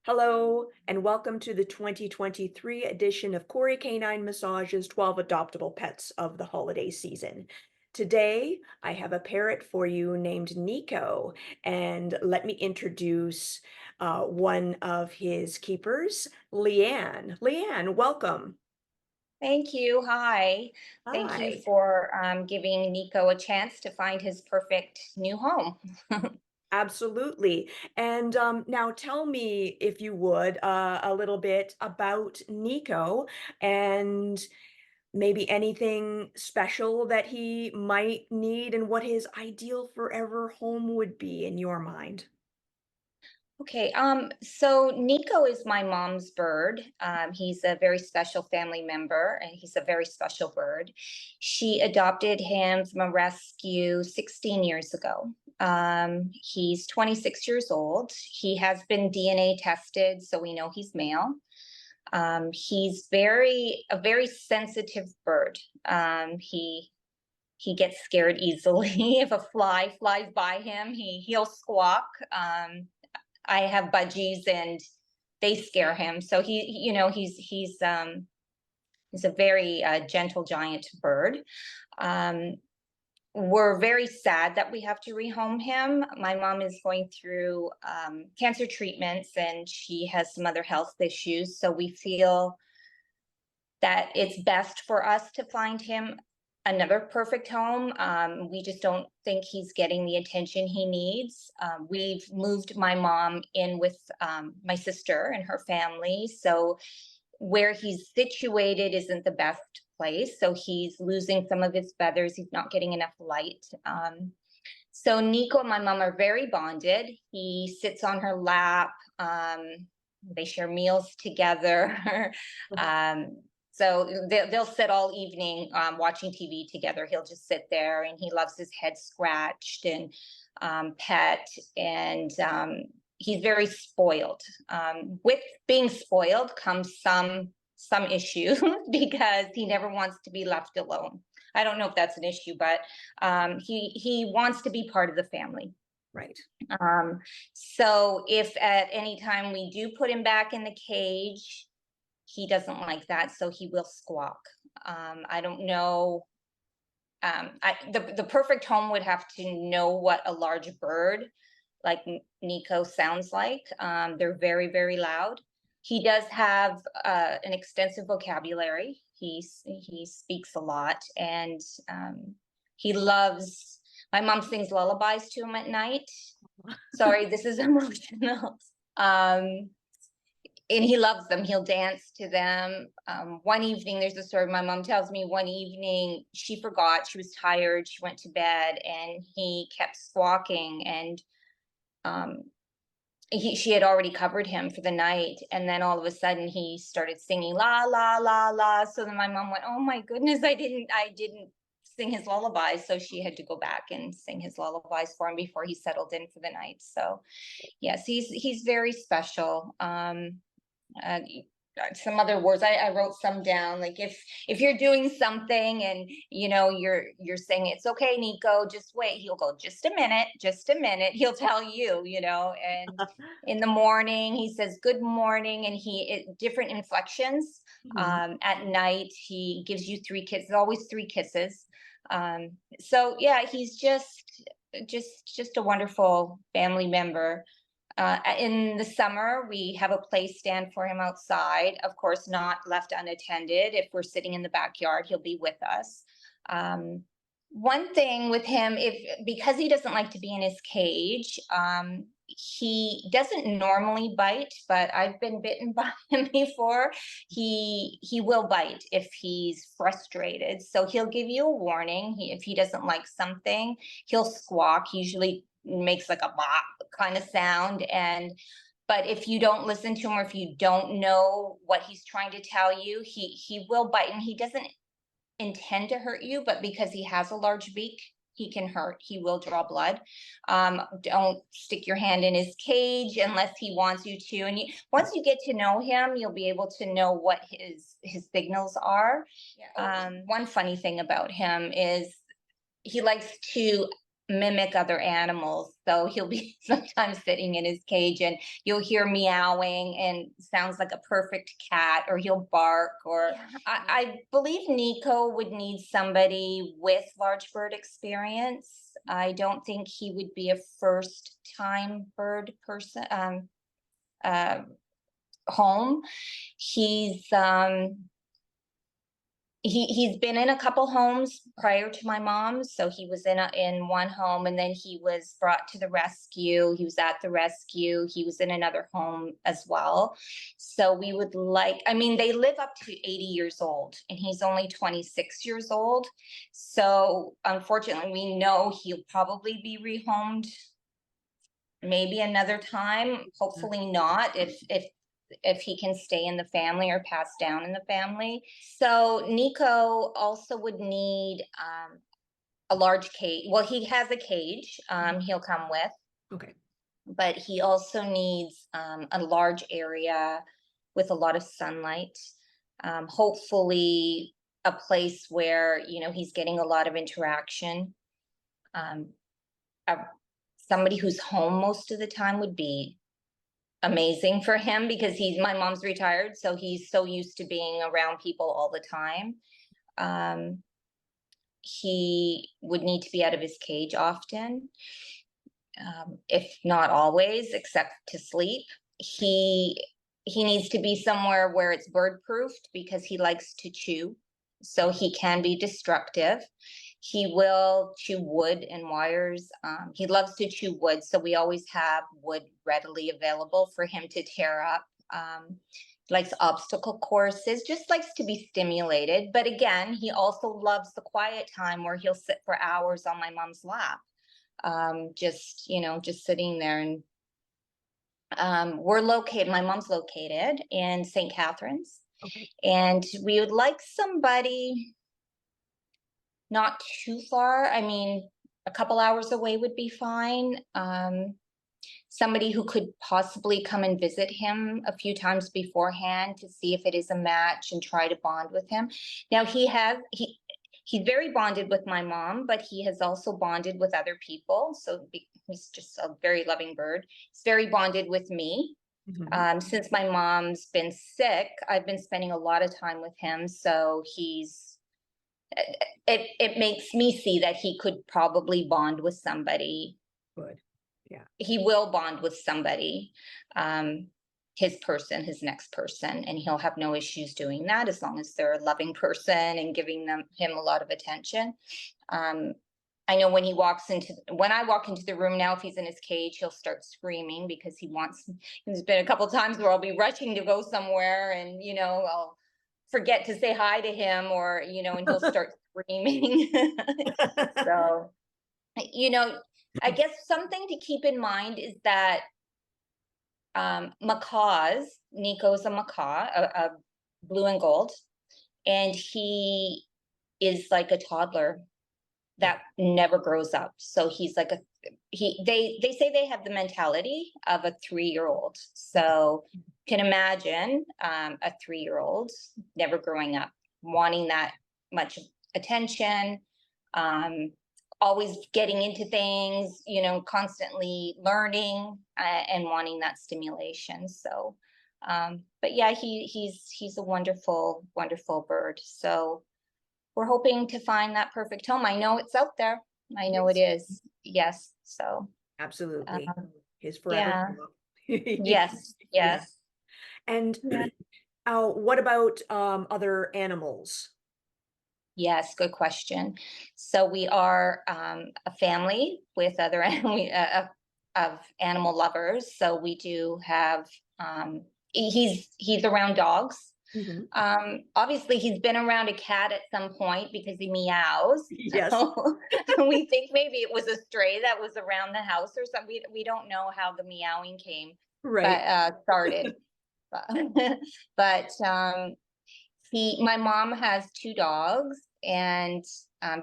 Hello, and welcome to the 2023 edition of Corey Canine Massage's 12 Adoptable Pets of the Holiday Season. Today, I have a parrot for you named Niko, and let me introduce one of his keepers, Leanne. Leanne, welcome. Thank you. Hi. Thank you Hi. for giving Nico a chance to find his perfect new home. Absolutely. And now tell me, if you would, a little bit about Niko and maybe anything special that he might need and what his ideal forever home would be in your mind. Okay, so Nico is my mom's bird. He's a very special family member and he's a very special bird. She adopted him from a rescue 16 years ago. He's 26 years old. He has been DNA tested, so we know he's male. He's a very sensitive bird. He gets scared easily. If a fly flies by him, he'll squawk. I have budgies and they scare him. So he's a very gentle giant bird. Um, we're very sad that we have to rehome him. My mom is going through cancer treatments and she has some other health issues. So we feel that it's best for us to find him another perfect home. We just don't think he's getting the attention he needs. We've moved my mom in with my sister and her family. So where he's situated isn't the best place. So he's losing some of his feathers. He's not getting enough light. So Nico and my mom are very bonded. He sits on her lap. They share meals together. So they'll sit all evening watching TV together. He'll just sit there and he loves his head scratched and pet. And he's very spoiled. With being spoiled comes some issues because he never wants to be left alone. I don't know if that's an issue, but he wants to be part of the family. Right. So if at any time we do put him back in the cage, he doesn't like that, so he will squawk. I don't know. The perfect home would have to know what a large bird like Nico sounds like. They're very, very loud. He does have an extensive vocabulary. He speaks a lot, and he loves. My mom sings lullabies to him at night. Sorry, this is emotional. And he loves them. He'll dance to them. One evening, there's a story my mom tells me. One evening, she forgot. She was tired. She went to bed, and he kept squawking. And she had already covered him for the night. And then all of a sudden, he started singing la la la la. So then my mom went, "Oh my goodness, I didn't sing his lullabies." So she had to go back and sing his lullabies for him before he settled in for the night. So yes, he's very special. Uh, some other words I wrote some down, like if you're doing something and you're saying it's okay, Nico, just wait, he'll go, just a minute, just a minute. He'll tell you, and in the morning he says good morning, and different inflections. Mhm. At night he gives you three kisses, always three kisses. So yeah, he's just a wonderful family member. In the summer, we have a play stand for him outside, of course, not left unattended. If we're sitting in the backyard, he'll be with us. One thing with him, because he doesn't like to be in his cage, he doesn't normally bite, but I've been bitten by him before. He will bite if he's frustrated. So he'll give you a warning. If he doesn't like something, he'll squawk. He usually makes like a bop kind of sound. But if you don't listen to him, or if you don't know what he's trying to tell you, he will bite. And he doesn't intend to hurt you, but because he has a large beak, he can hurt. He will draw blood. Don't stick your hand in his cage unless he wants you to. And once you get to know him, you'll be able to know what his signals are. One funny thing about him is he likes to mimic other animals. So he'll be sometimes sitting in his cage and you'll hear meowing and sounds like a perfect cat, or he'll bark. Or I believe Niko would need somebody with large bird experience. I don't think he would be a first time bird person uh, home. He's he's been in a couple homes prior to my mom's. So he was in one home, and then he was brought to the rescue. He was at the rescue. He was in another home as well. So we would like, I mean, they live up to 80 years old, and he's only 26 years old. So unfortunately, we know he'll probably be rehomed maybe another time. Hopefully not, if he can stay in the family or pass down in the family. So Niko also would need a large cage. Well, he has a cage he'll come with, Okay. but he also needs a large area with a lot of sunlight. Hopefully a place where, you know, he's getting a lot of interaction. Um, Somebody who's home most of the time would be amazing for him, because my mom's retired, so he's so used to being around people all the time. He would need to be out of his cage often, if not always, except to sleep. He needs to be somewhere where it's bird proofed, because he likes to chew, so he can be destructive. He will chew wood and wires. He loves to chew wood, so we always have wood readily available for him to tear up. Likes obstacle courses, just likes to be stimulated. But again, he also loves the quiet time where he'll sit for hours on my mom's lap, just, you know, just sitting there. And my mom's located in St. Catharines, Okay. and we would like somebody not too far. I mean, a couple hours away would be fine. Somebody who could possibly come and visit him a few times beforehand to see if it is a match and try to bond with him. Now he's very bonded with my mom, but he has also bonded with other people. So he's just a very loving bird. He's very bonded with me. Since my mom's been sick, I've been spending a lot of time with him. So it makes me see that he could probably bond with somebody. Good. Yeah. He will bond with somebody, his his next person, and he'll have no issues doing that as long as they're a loving person and giving him a lot of attention. I know when I walk into the room now, if he's in his cage, he'll start screaming because there's been a couple times where I'll be rushing to go somewhere, and, you know, I'll forget to say hi to him, or, you know, and he'll start screaming. So, you know, I guess something to keep in mind is that macaws, Niko's a macaw, a blue and gold, and he is like a toddler that never grows up. So he's like they say they have the mentality of a 3-year-old. So can imagine a 3-year-old never growing up, wanting that much attention, always getting into things, you know, constantly learning, and wanting that stimulation. So, but yeah, he's a wonderful, wonderful bird. So we're hoping to find that perfect home. I know it's out there. I know it is. Yes. So Absolutely. His yeah. forever. Yes. Yeah. Yes. And Yeah. what about other animals? Yes, good question. So we are a family with other of animal lovers. So we do have he's around dogs. Mhm. Obviously he's been around a cat at some point because he meows. Yes. So we think maybe it was a stray that was around the house or something. We don't know how the meowing came, Right. but started. But my mom has 2 dogs, and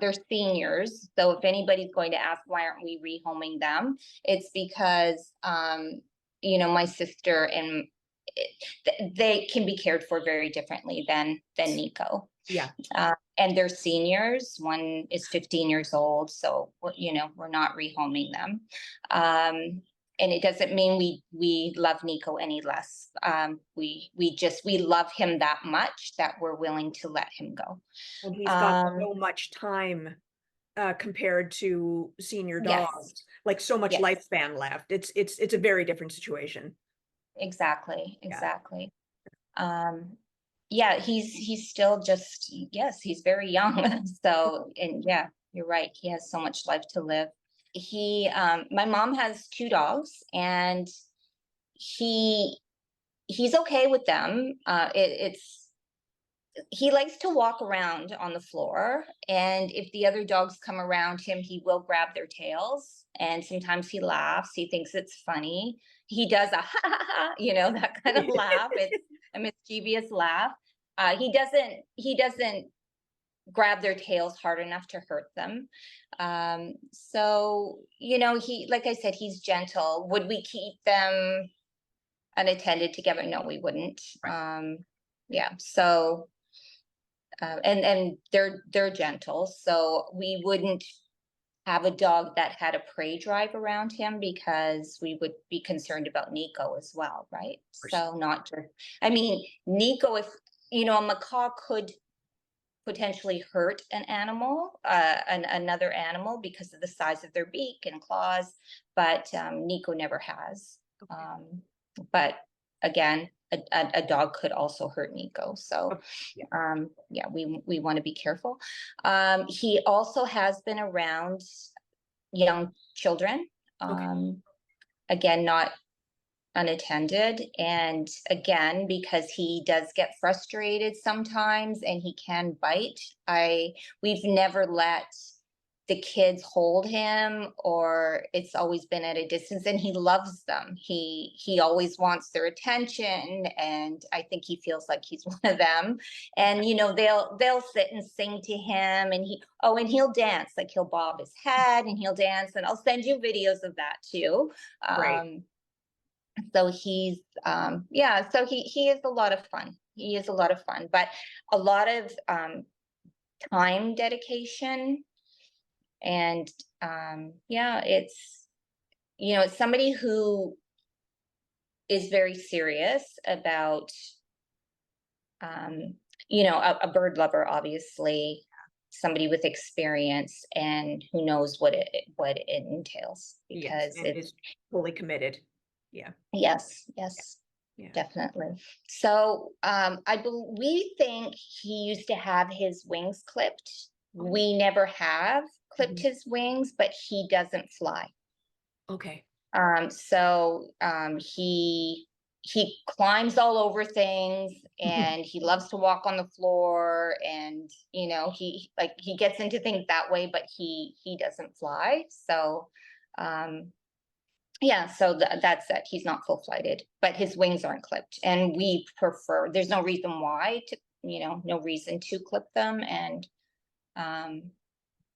they're seniors. So if anybody's going to ask why aren't we rehoming them, it's because you know, my sister they can be cared for very differently than Niko. Yeah. And they're seniors. One is 15 years old, so we're not rehoming them. And it doesn't mean we love Niko any less. We love him that much that we're willing to let him go. And he's got Um, so much time, compared to senior yes, dogs, like, so much yes, lifespan left. It's a very different situation. exactly, Yeah. exactly. Um, yeah, he's still just, yes, he's very young. So, and yeah, you're right. He has so much life to live. My mom has two dogs, and he he's okay with them. It's he likes to walk around on the floor, and if the other dogs come around him, he will grab their tails, and sometimes he laughs. He thinks it's funny. He does a ha ha ha, that kind of laugh. It's a mischievous laugh. He doesn't grab their tails hard enough to hurt them. So he, like I said, he's gentle. Would we keep them unattended together? No, we wouldn't. Right. Yeah. So and they're gentle, so we wouldn't have a dog that had a prey drive around him, because we would be concerned about Niko as well, right? Course. So not just, I mean, Niko, if a macaw could potentially hurt an animal, another animal, because of the size of their beak and claws, but Niko never has. Okay. But again, a dog could also hurt Niko. So Okay. Yeah. yeah, we want to be careful. He also has been around young children. Okay. Again, not unattended. And again, because he does get frustrated sometimes and he can bite, we've never let the kids hold him, or it's always been at a distance, and he loves them. He always wants their attention, and I think he feels like he's one of them. And they'll sit and sing to him, and he'll dance, like he'll bob his head and he'll dance, and I'll send you videos of that too. Great. So he's yeah, so he is a lot of fun. He is a lot of fun, but a lot of time dedication. And yeah, it's somebody who is very serious about a bird lover, obviously, somebody with experience and who knows what it entails, Yes, because and it's, is fully committed. Yeah. yes, yes. Yeah. Definitely. So we think he used to have his wings clipped. Oh. We never have clipped Mhm. his wings, but he doesn't fly. Okay. So he climbs all over things, and he loves to walk on the floor, and he gets into things that way, but he doesn't fly. So yeah, so that's it. He's not full flighted, but his wings aren't clipped. And we prefer, there's no reason why to, no reason to clip them. And,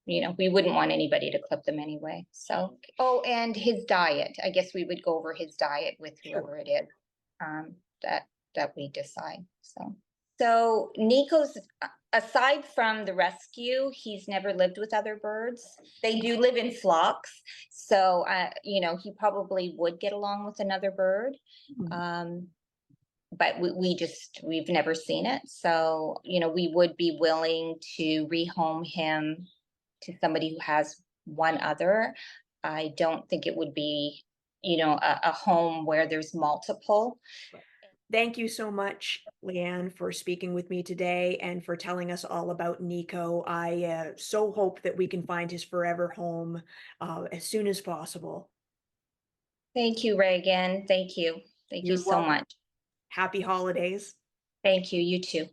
we wouldn't want anybody to clip them anyway. So, oh, and his diet. I guess we would go over his diet with Sure. whoever it is, that we decide. So Nico's, aside from the rescue, he's never lived with other birds. They do live in flocks, so he probably would get along with another bird. Mhm. But we've never seen it. So we would be willing to rehome him to somebody who has one other. I don't think it would be a home where there's multiple. Thank you so much, Leanne, for speaking with me today and for telling us all about Niko. I so hope that we can find his forever home as soon as possible. Thank you, Reagan. Thank you. Thank you You're so welcome. much. Happy holidays. Thank you. You too.